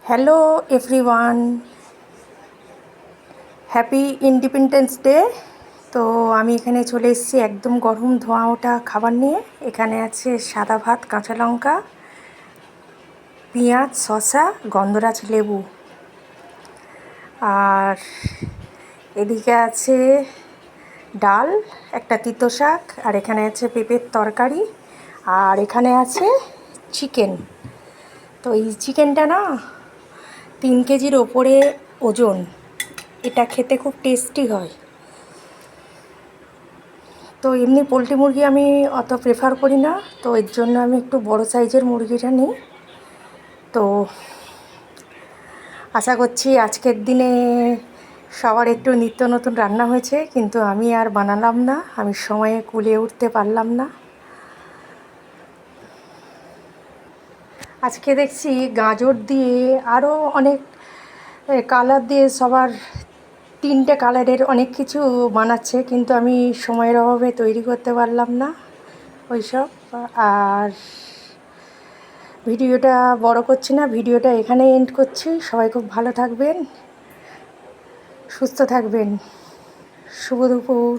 Hello everyone, happy independence day. তো আমি এখানে চলে এসেছি একদম গরম ধোঁয়া ওঠা খাবার নিয়ে। এখানে আছে সাদা ভাত, কাঁচা লঙ্কা, পেঁয়াজ, শসা, গন্ধরাজ লেবু, আর এদিকে আছে ডাল, একটা তিতো শাক, আর এখানে আছে পেঁপের তরকারি, আর এখানে আছে চিকেন। তো এই চিকেনটা না 3 কেজির ওপরে ওজন। এটা খেতে খুব টেস্টি হয়। তো এমনি পোলট্রি মুরগি আমি অত প্রেফার করি না, তো এর জন্য আমি একটু বড় সাইজের মুরগিটা নিই। তো আশা করছি আজকের দিনে সবার একটু নিত্য নতুন রান্না হয়েছে, কিন্তু আমি আর বানালাম না, আমি সময়ে কুলিয়ে উঠতে পারলাম না। আজকে দেখছি গাজর দিয়ে আরও অনেক কালার দিয়ে সবার 3টে কালারের অনেক কিছু বানাচ্ছে, কিন্তু আমি সময়ের অভাবে তৈরি করতে পারলাম না ওইসব। আর ভিডিওটা বড় করছি না, ভিডিওটা এখানে এন্ড করছি। সবাই খুব ভালো থাকবেন, সুস্থ থাকবেন। শুভ দুপুর।